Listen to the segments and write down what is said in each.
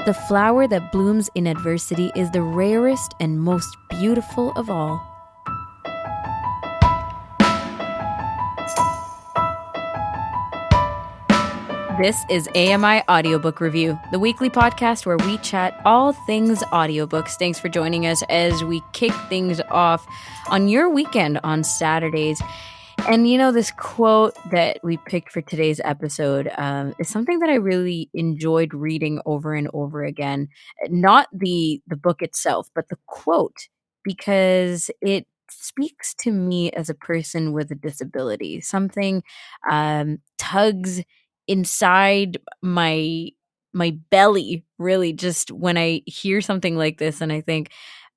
The flower that blooms in adversity is the rarest and most beautiful of all. This is AMI Audiobook Review, the weekly podcast where we chat all things audiobooks. Thanks for joining us as we kick things off on your weekend on Saturdays. And this quote that we picked for today's episode is something that I really enjoyed reading over and over again. Not the book itself, but the quote, because it speaks to me as a person with a disability. Something tugs inside my belly, really, just when I hear something like this, and I think,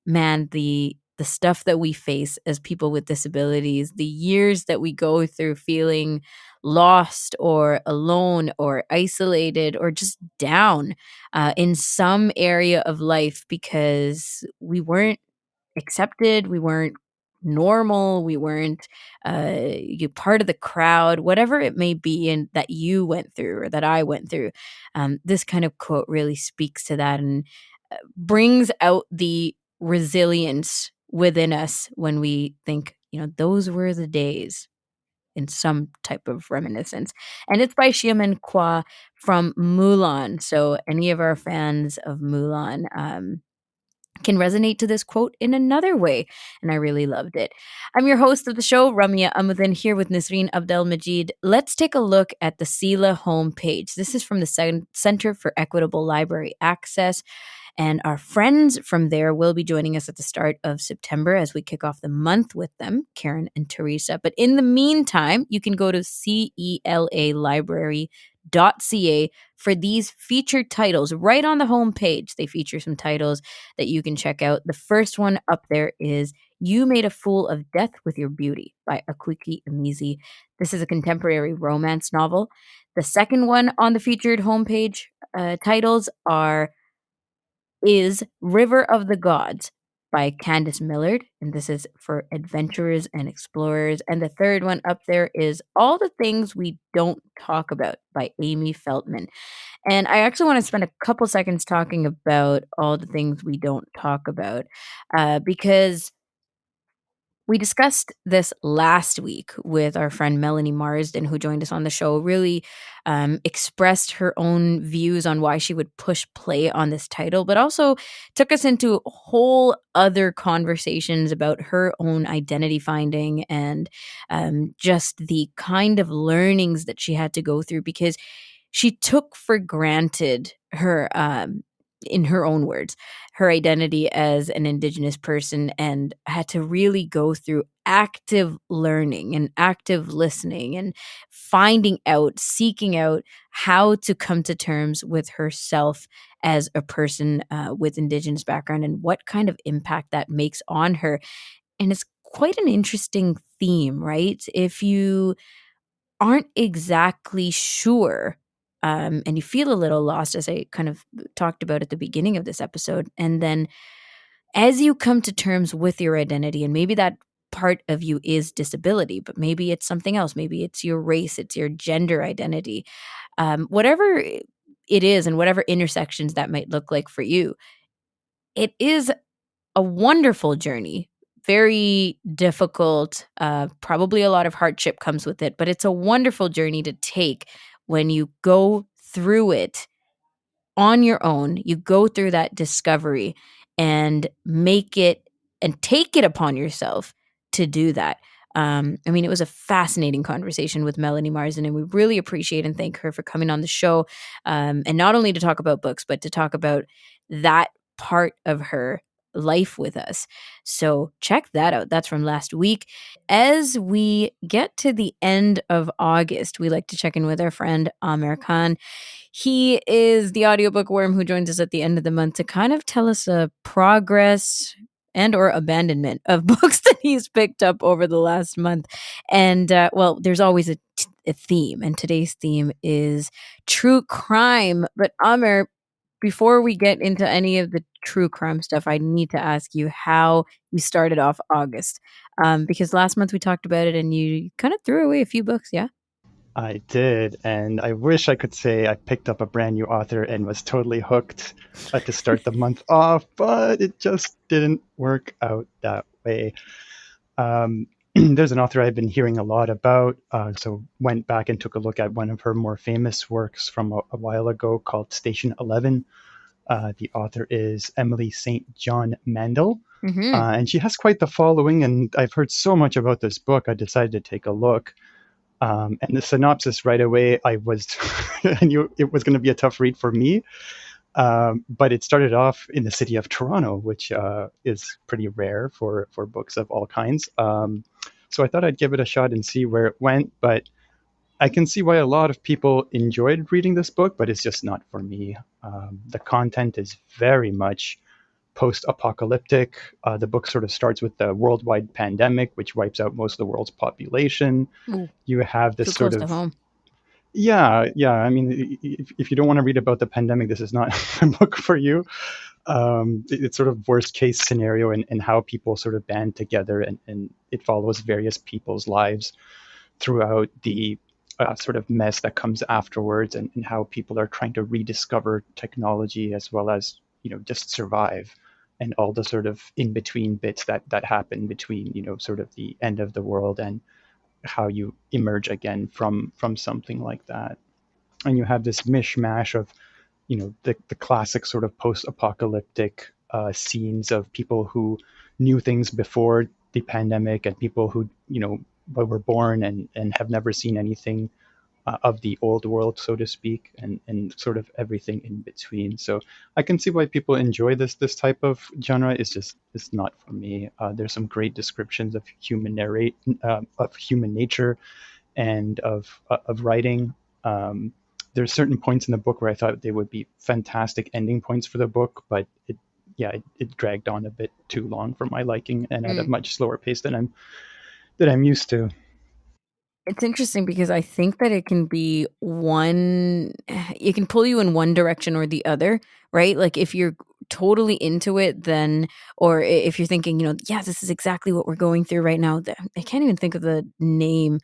man, the stuff that we face as people with disabilities, the years that we go through feeling lost or alone or isolated or just down in some area of life because we weren't accepted, we weren't normal, we weren't part of the crowd, whatever it may be, and that you went through or that I went through. This kind of quote really speaks to that and brings out the resilience within us when we think, those were the days, in some type of reminiscence. And it's by Xiamen Kwa from Mulan. So any of our fans of Mulan can resonate to this quote in another way, and I really loved it. I'm your host of the show, Ramya Amuddin, here with Nasreen Abdelmajid. Let's take a look at the SELA homepage. This is from the Center for Equitable Library Access. And our friends from there will be joining us at the start of September as we kick off the month with them, Karen and Teresa. But in the meantime, you can go to celalibrary.ca for these featured titles. Right on the homepage, they feature some titles that you can check out. The first one up there is You Made a Fool of Death with Your Beauty by Akiki Amizi. This is a contemporary romance novel. The second one on the featured homepage titles is River of the Gods by Candice Millard, and this is for adventurers and explorers. And the third one up there is All the Things We Don't Talk About by Amy Feltman. And I actually want to spend a couple seconds talking about All the Things We Don't Talk About because we discussed this last week with our friend Melanie Marsden, who joined us on the show, really expressed her own views on why she would push play on this title, but also took us into whole other conversations about her own identity finding and just the kind of learnings that she had to go through because she took for granted her in her own words, her identity as an Indigenous person and had to really go through active learning and active listening and finding out, seeking out how to come to terms with herself as a person with Indigenous background and what kind of impact that makes on her. And it's quite an interesting theme, right? If you aren't exactly sure and you feel a little lost, as I kind of talked about at the beginning of this episode. And then as you come to terms with your identity, and maybe that part of you is disability, but maybe it's something else. Maybe it's your race, it's your gender identity, whatever it is, and whatever intersections that might look like for you, it is a wonderful journey. Very difficult, probably a lot of hardship comes with it, but it's a wonderful journey to take when you go through it on your own. You go through that discovery and make it and take it upon yourself to do that. It was a fascinating conversation with Melanie Marsden, and we really appreciate and thank her for coming on the show. And not only to talk about books, but to talk about that part of her life with us. So check that out. That's from last week. As we get to the end of August, we like to check in with our friend Aamer Khan. He is the audiobook worm who joins us at the end of the month to kind of tell us a progress and or abandonment of books that he's picked up over the last month. And there's always a theme, and today's theme is true crime. But Aamer, before we get into any of the true crime stuff, I need to ask you how you started off August. Because last month we talked about it and you kind of threw away a few books, yeah? I did, and I wish I could say I picked up a brand new author and was totally hooked to start the month off, but it just didn't work out that way. Um, there's an author I've been hearing a lot about, so went back and took a look at one of her more famous works from a while ago called Station 11. The author is Emily St. John Mandel, Mhm. and she has quite the following. And I've heard so much about this book, I decided to take a look. And the synopsis right away, I knew it was going to be a tough read for me. But it started off in the city of Toronto, which is pretty rare for books of all kinds. So I thought I'd give it a shot and see where it went. But I can see why a lot of people enjoyed reading this book, but it's just not for me. The content is very much post apocalyptic. The book sort of starts with the worldwide pandemic, which wipes out most of the world's population. Ooh, You have this too sort close to of home. yeah. I mean, if you don't want to read about the pandemic, this is not a book for you. It's sort of worst case scenario and how people sort of band together, and it follows various people's lives throughout the sort of mess that comes afterwards, and how people are trying to rediscover technology as well as just survive, and all the sort of in between bits that happen between sort of the end of the world and how you emerge again from something like that. And you have this mishmash of the classic sort of post-apocalyptic scenes of people who knew things before the pandemic and people who were born and have never seen anything of the old world, so to speak, and sort of everything in between. So I can see why people enjoy this type of genre. It's not for me. There's some great descriptions of human nature and of writing. There's certain points in the book where I thought they would be fantastic ending points for the book, but it dragged on a bit too long for my liking and at a Mm. much slower pace than I'm used to. It's interesting because I think that it can be one it can pull you in one direction or the other, right? Like, if you're totally into it, then or if you're thinking, "Yeah, this is exactly what we're going through right now." I can't even think of the name,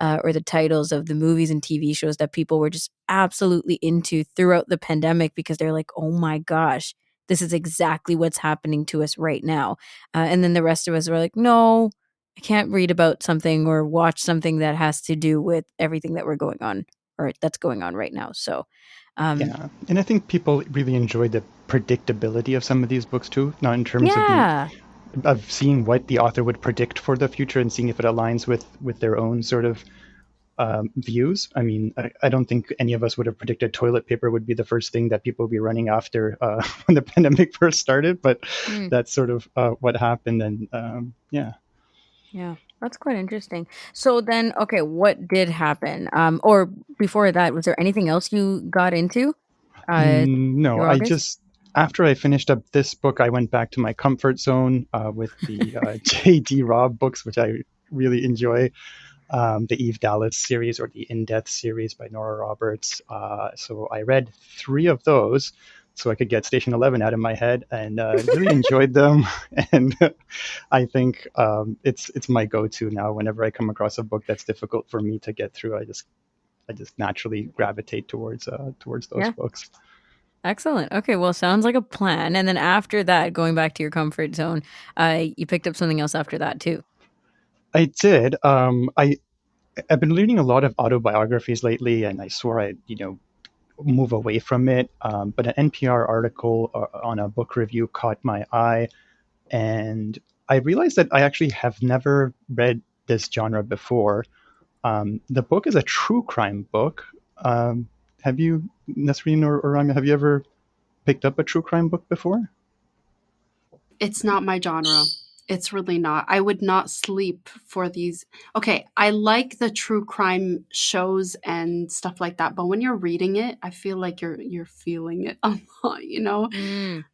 or the titles of the movies and TV shows that people were just absolutely into throughout the pandemic because they're like, "Oh my gosh, this is exactly what's happening to us right now." And then the rest of us were like, "No, I can't read about something or watch something that has to do with everything that we're going on or that's going on right now." So, um, Yeah, and I think people really enjoy the predictability of some of these books too, not in terms of the yeah. of seeing what the author would predict for the future and seeing if it aligns with their own sort of views. I mean, I don't think any of us would have predicted toilet paper would be the first thing that people would be running after when the pandemic first started, but Mm, that's sort of what happened. And yeah. yeah. That's quite interesting. So then, okay, what did happen? Or before that, was there anything else you got into No, through I August? just, after I finished up this book, I went back to my comfort zone with the J.D. Robb books, which I really enjoy. The Eve Dallas series or the In Death series by Nora Roberts. So I read three of those so I could get Station 11 out of my head and really enjoyed them. And I think it's my go-to now. Whenever I come across a book that's difficult for me to get through, I just naturally gravitate towards those Yeah. books. Excellent. Okay, well, sounds like a plan. And then after that, going back to your comfort zone, you picked up something else after that too. I did. I've been reading a lot of autobiographies lately, and I swore I'd move away from it. But an NPR article on a book review caught my eye, and I realized that I actually have never read this genre before. The book is a true crime book. Have you, Nasreen or Ranga, have you ever picked up a true crime book before? It's not my genre. It's really not. I would not sleep for these. Okay, I like the true crime shows and stuff like that, but when you're reading it, I feel like you're feeling it a lot. Mm.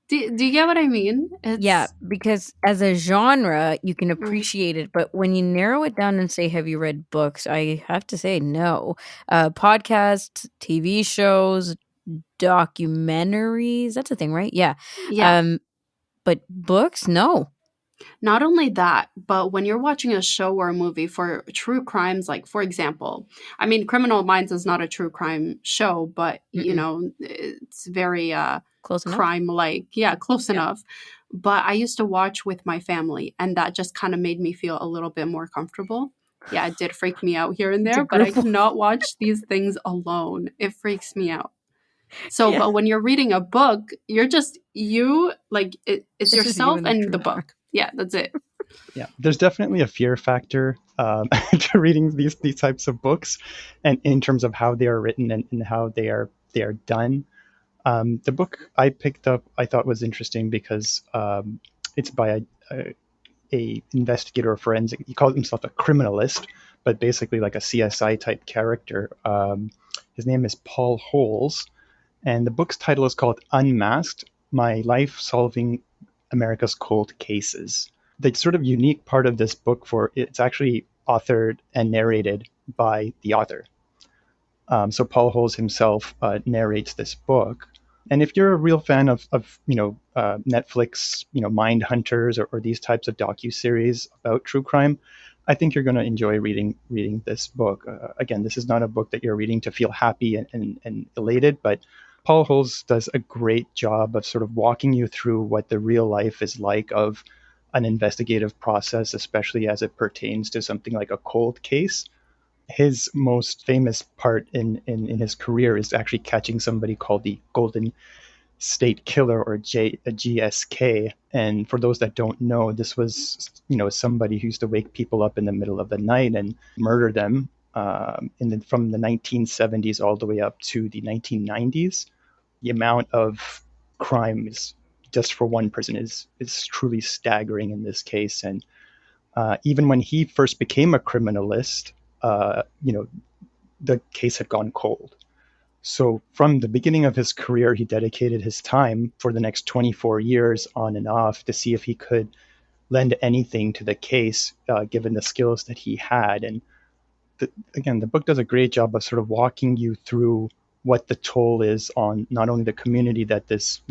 Do you get what I mean? Yeah, It's because as a genre, you can right. appreciate it, but when you narrow it down and say, "Have you read books?" I have to say no. Podcasts, TV shows, documentaries, that's a thing, right? Yeah. Yeah. Um, but books, no. Not only that, but when you're watching a show or a movie for true crimes, like for example, I mean, Criminal Minds is not a true crime show, but you Mm-mm. know, it's very Close enough. crime like. Yeah, close Yeah. enough. But I used to watch with my family, and that just kind of made me feel a little bit more comfortable. Yeah, it did freak me out here and It's a there, but I group. cannot watch these things alone. It freaks me out. So, Yeah. but when you're reading a book, you're just you, like it's It's just you yourself and the and the true crime. book. Yeah, that's it. Yeah, there's definitely a fear factor to reading these types of books, and in terms of how they are written and how they are done. The book I picked up I thought was interesting because it's by a investigator or forensic. He calls himself a criminalist, but basically like a CSI type character. His name is Paul Holes, and the book's title is called Unmasked: My Life Solving America's Cold Cases. The sort of unique part of this book for it's actually authored and narrated by the author. So Paul Holes himself narrates this book. And if you're a real fan of Netflix, Mind Hunters or these types of docu-series about true crime, I think you're going to enjoy reading this book. Again, this is not a book that you're reading to feel happy and elated, but Paul Holes does a great job of sort of walking you through what the real life is like of an investigative process, especially as it pertains to something like a cold case. His most famous part in his career is actually catching somebody called the Golden State Killer, or GSK. And for those that don't know, this was somebody who used to wake people up in the middle of the night and murder them from the 1970s all the way up to the 1990s. The amount of crimes just for one person is truly staggering in this case. And even when he first became a criminalist, the case had gone cold. So from the beginning of his career, he dedicated his time for the next 24 years on and off to see if he could lend anything to the case, given the skills that he had. And again, the book does a great job of sort of walking you through what the toll is on not only the community that this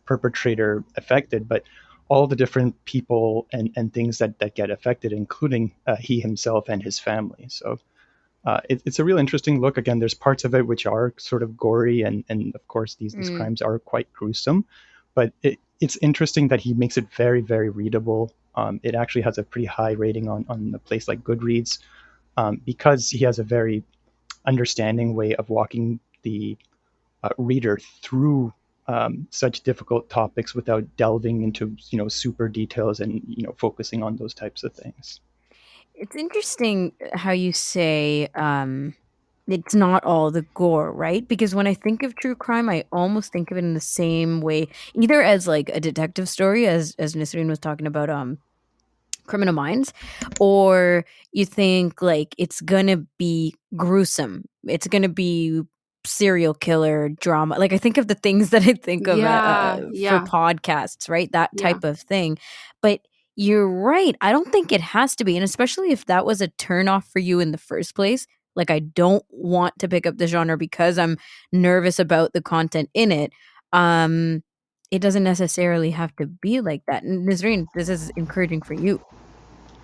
perpetrator affected, but all the different people and things that get affected, including he himself and his family. So it's a real interesting look. Again, there's parts of it which are sort of gory, and of course these Mm. crimes are quite gruesome, but it's interesting that he makes it very, very readable. It actually has a pretty high rating on a place like Goodreads, because he has a very understanding way of walking the reader through such difficult topics without delving into super details and focusing on those types of things. It's interesting how you say it's not all the gore, right? Because when I think of true crime, I almost think of it in the same way, either as like a detective story, as Nisreen was talking about Criminal Minds, or you think like it's gonna be gruesome. It's gonna be serial killer drama. Like I think of the things that I think of Yeah, for yeah, podcasts, right? That yeah. type of thing. But you're right. I don't think it has to be, and especially if that was a turnoff for you in the first place. Like I don't want to pick up the genre because I'm nervous about the content in it. Um, it doesn't necessarily have to be like that. Nazreen, this is encouraging for you.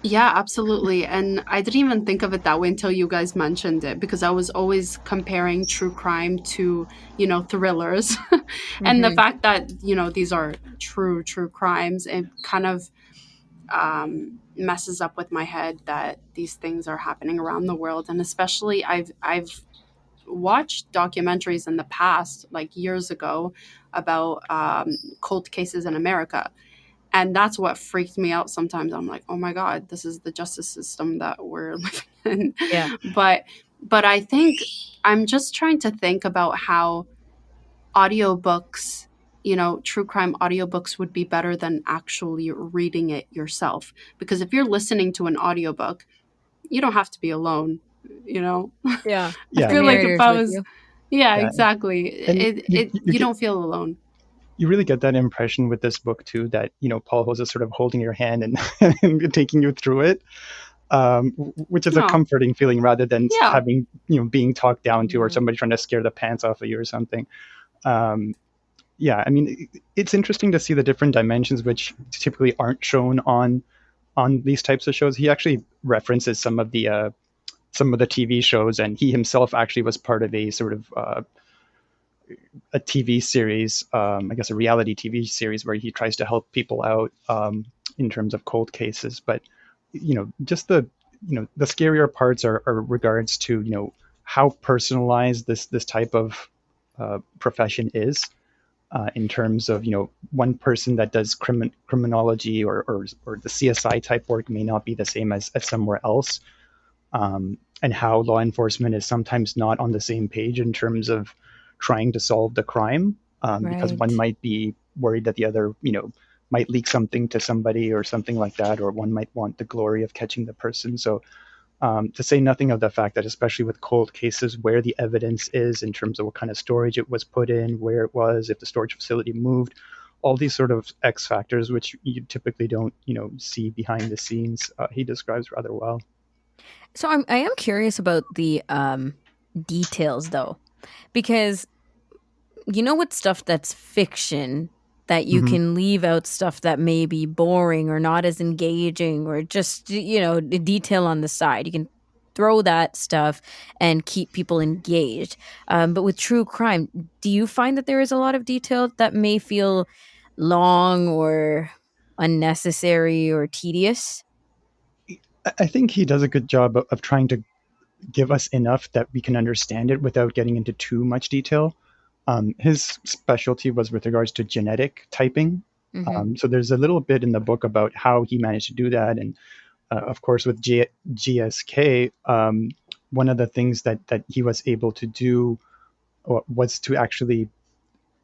Yeah, absolutely. And I didn't even think of it that way until you guys mentioned it, because I was always comparing true crime to, thrillers. And the Mhm. fact that, these are true crimes, it kind of messes up with my head that these things are happening around the world. And especially I've watched documentaries in the past, like years ago, about cold cases in America. And that's what freaked me out sometimes. I'm like, oh my God, this is the justice system that we're living in. Yeah. But I think I'm just trying to think about how audiobooks, true crime audiobooks would be better than actually reading it yourself. Because if you're listening to an audiobook, you don't have to be alone, you know? Yeah. I The Yeah, feel like if narrator's I with was, you. yeah, yeah, exactly. and You don't feel alone. you really get that impression with this book too, that Paul Hose is sort of holding your hand and, and taking you through it, which is a No, comforting feeling rather than yeah. having being talked down to, or Yeah. somebody trying to scare the pants off of you or something. Um, yeah, I mean, it's interesting to see the different dimensions which typically aren't shown on these types of shows. He actually references some of the TV shows, and he himself actually was part of a sort of a TV series, I guess a reality TV series where he tries to help people out in terms of cold cases. But just the scarier parts are regards to how personalized this type of profession is. In terms of one person that does criminology or the CSI type work may not be the same as somewhere else, and how law enforcement is sometimes not on the same page in terms of trying to solve the crime, because one Right. might be worried that the other, might leak something to somebody or something like that, or one might want the glory of catching the person. So, to say nothing of the fact that, especially with cold cases, where the evidence is in terms of what kind of storage it was put in, where it was, if the storage facility moved, all these sort of X factors, which you typically don't, see behind the scenes, he describes rather well. So I am curious about the details though, because with stuff that's fiction, that you Hmm. can leave out stuff that may be boring or not as engaging, or just the detail on the side. You can throw that stuff and keep people engaged. But with true crime, do you find that there is a lot of detail that may feel long or unnecessary or tedious? I think he does a good job of trying to give us enough that we can understand it without getting into too much detail. His specialty was with regards to genetic typing. Hmm. So there's a little bit in the book about how he managed to do that. And of course, with GSK, one of the things that he was able to do was to actually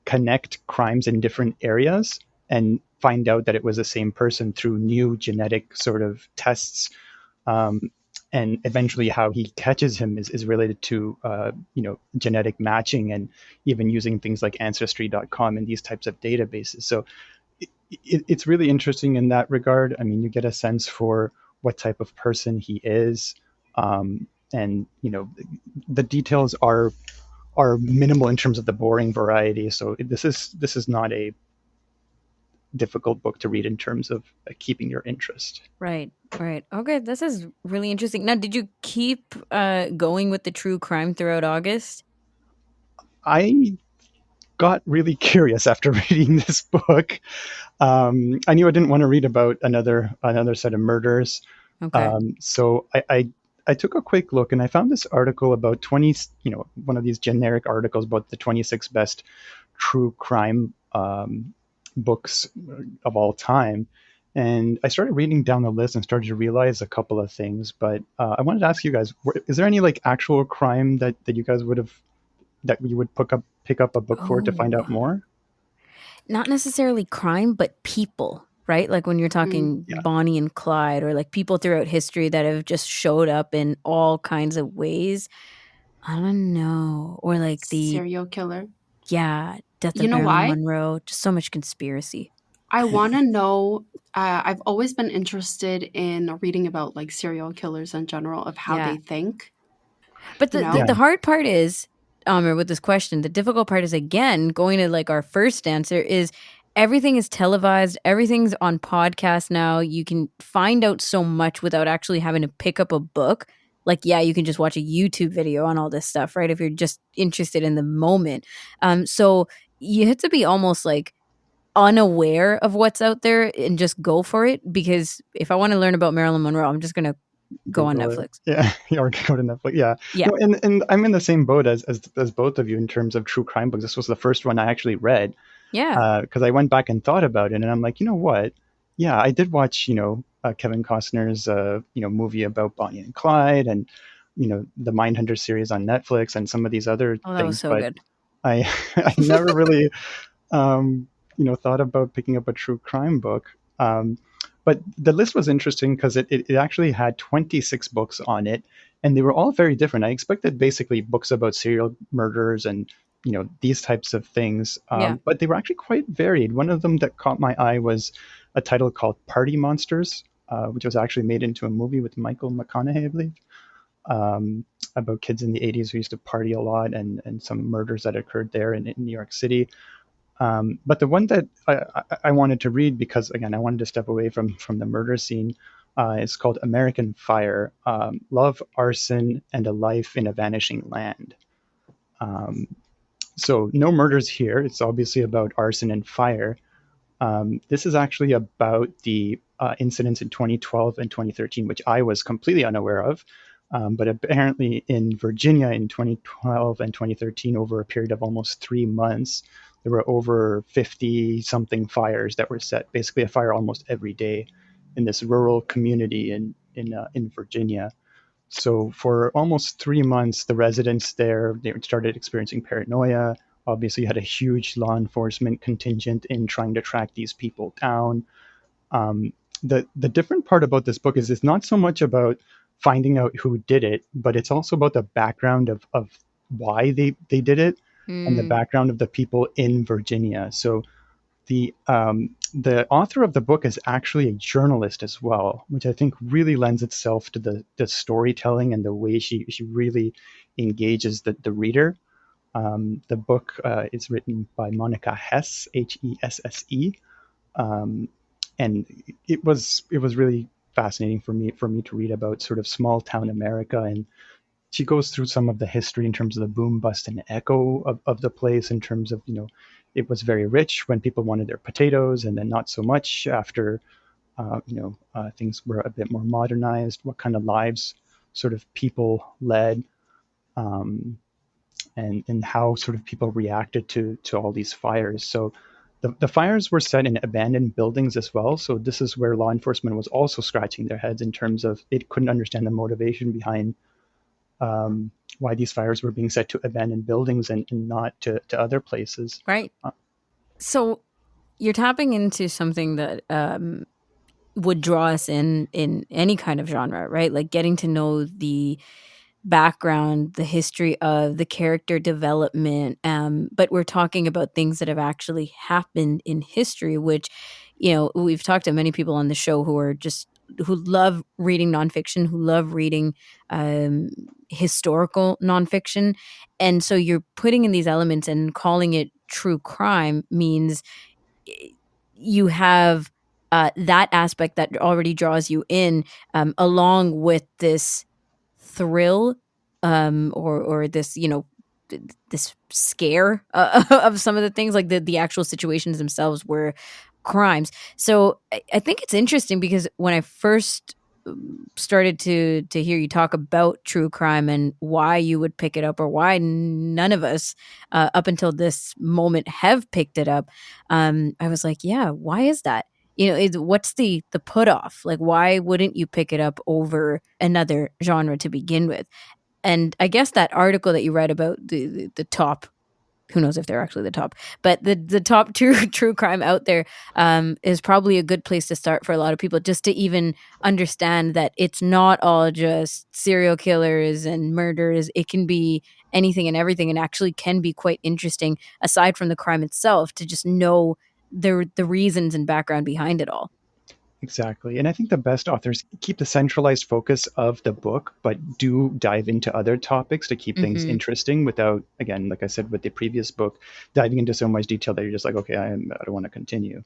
connect crimes in different areas and find out that it was the same person through new genetic sort of tests. um, and eventually how he catches him is related to genetic matching, and even using things like ancestry.com and these types of databases. So it's really interesting in that regard. I mean, you get a sense for what type of person he is, and the details are minimal in terms of the boring variety. So this is not a difficult book to read in terms of keeping your interest. Right, right. Okay, this is really interesting. Now, did you keep going with the true crime throughout August? I got really curious after reading this book. I knew I didn't want to read about another set of murders. Okay. So I took a quick look, and I found this article about 20, one of these generic articles about the 26 best true crime books of all time. And I started reading down the list and started to realize a couple of things. But I wanted to ask you guys: is there any like actual crime that you guys would have that you would pick up a book for to find out Oh, more? not necessarily crime, but people, right? Like when you're Mm. talking Yeah. Bonnie and Clyde, or like people throughout history that have just showed up in all kinds of ways. I don't know. Or like Serial killer. yeah, death You of know Marilyn why? Monroe, just so much conspiracy. I want to know. I've always been interested in reading about like serial killers in general, of how Yeah. they think. But You the know, Yeah. hard part is, or with this question, the difficult part is, again, going to like our first answer is everything is televised, everything's on podcast now. You can find out so much without actually having to pick up a book. Like, yeah, you can just watch a YouTube video on all this stuff, right? If you're just interested in the moment. So you have to be almost like unaware of what's out there and just go for it. Because if I want to learn about Marilyn Monroe, I'm just gonna go on Google it. Netflix. Yeah, or go to Netflix. Yeah, Yeah. no, and I'm in the same boat as both of you in terms of true crime books. This was the first one I actually read, Yeah. because I went back and thought about it, and I'm like, you know what? Yeah, I did watch Kevin Costner's movie about Bonnie and Clyde, and the Mindhunter series on Netflix, and some of these other Oh, that was things, so but good. I I never really thought about picking up a true crime book. But the list was interesting because it actually had 26 books on it, and they were all very different. I expected basically books about serial murders and these types of things, Yeah. but they were actually quite varied. One of them that caught my eye was a title called Party Monsters, which was actually made into a movie with Michael McConaughey, I believe, um, about kids in the 80s who used to party a lot, and some murders that occurred there in New York City. But the one that I wanted to read, because again I wanted to step away from the murder scene, is called American Fire: Love, Arson, and a Life in a Vanishing Land. Um, so no murders here. It's obviously about arson and fire. This is actually about the incidents in 2012 and 2013, which I was completely unaware of. But apparently, in Virginia in 2012 and 2013, over a period of almost 3 months, there were over 50 something fires that were set. Basically, a fire almost every day in this rural community in Virginia. So for almost 3 months, the residents there, they started experiencing paranoia. Obviously, you had a huge law enforcement contingent in trying to track these people down. Um, the different part about this book is it's not so much about finding out who did it, but it's also about the background of why they did it, and the Mm, background of the people in Virginia. So the author of the book is actually a journalist as well, which I think really lends itself to the storytelling and the way she really engages the reader. The book is written by Monica Hesse, Hesse, um, and it was really fascinating for me to read about sort of small town America. And she goes through some of the history in terms of the boom, bust, and echo of the place, in terms of, it was very rich when people wanted their potatoes, and then not so much after, things were a bit more modernized, what kind of lives sort of people led, um, and how sort of people reacted to all these fires. So the fires were set in abandoned buildings as well. So this is where law enforcement was also scratching their heads, in terms of it couldn't understand the motivation behind, um, why these fires were being set to abandoned buildings, and not to other places. right. Uh, So you're tapping into something that would draw us in any kind of genre, right? Like getting to know the background, the history of the character development. But we're talking about things that have actually happened in history, which, we've talked to many people on the show who love reading nonfiction, who love reading um, historical nonfiction. And so you're putting in these elements and calling it true crime means you have that aspect that already draws you in, along with this thrill, or this, this scare of some of the things, like the actual situations themselves were crimes. So I think it's interesting because when I first started to hear you talk about true crime and why you would pick it up, or why none of us up until this moment have picked it up, I was like, yeah, why is that? What's the put off? Like, why wouldn't you pick it up over another genre to begin with? And I guess that article that you read about the top, who knows if they're actually the top, but the top true crime out there, is probably a good place to start for a lot of people, just to even understand that it's not all just serial killers and murders. It can be anything and everything, and actually can be quite interesting, aside from the crime itself, to just know the reasons and background behind it all. exactly. And I think the best authors keep the centralized focus of the book, but do dive into other topics to keep things Hmm. interesting, without, again, like I said with the previous book, diving into so much detail that you're just like, okay, I don't want to continue.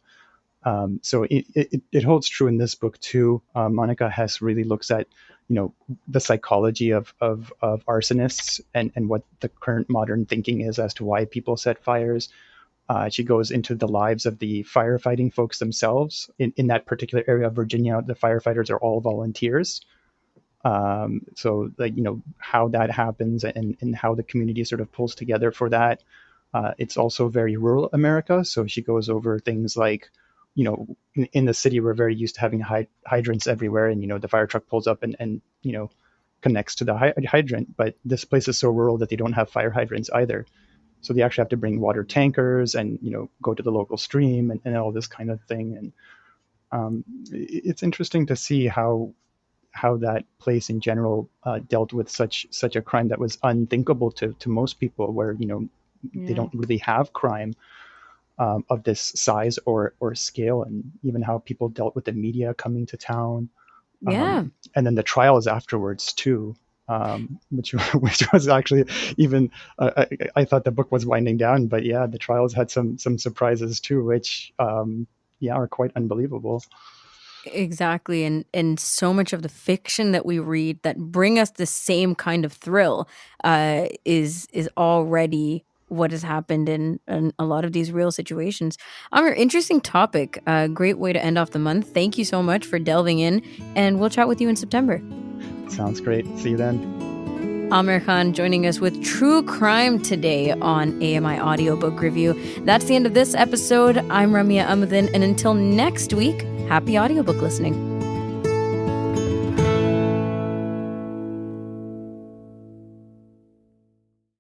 So it holds true in this book too. Monica Hess really looks at, the psychology of arsonists, and what the current modern thinking is as to why people set fires. She goes into the lives of the firefighting folks themselves. In that particular area of Virginia, the firefighters are all volunteers. So, like, how that happens, and how the community sort of pulls together for that. It's also very rural America, so she goes over things like, in the city we're very used to having hydrants everywhere, and the fire truck pulls up and connects to the hydrant. But this place is so rural that they don't have fire hydrants either. So they actually have to bring water tankers, and go to the local stream, and all this kind of thing. And it's interesting to see how that place in general dealt with such a crime that was unthinkable to most people, where they Yeah. don't really have crime of this size or scale, and even how people dealt with the media coming to town, Yeah. and then the trials afterwards too. which was actually even I thought the book was winding down, but yeah, the trials had some surprises too, which are quite unbelievable. Exactly. And so much of the fiction that we read that bring us the same kind of thrill is already what has happened in a lot of these real situations. Interesting topic. Great way to end off the month. Thank you so much for delving in, and we'll chat with you in September. Sounds great. See you then. Aamer Khan joining us with True Crime today on AMI Audiobook Review. That's the end of this episode. I'm Ramia Amuddin, and until next week, happy audiobook listening.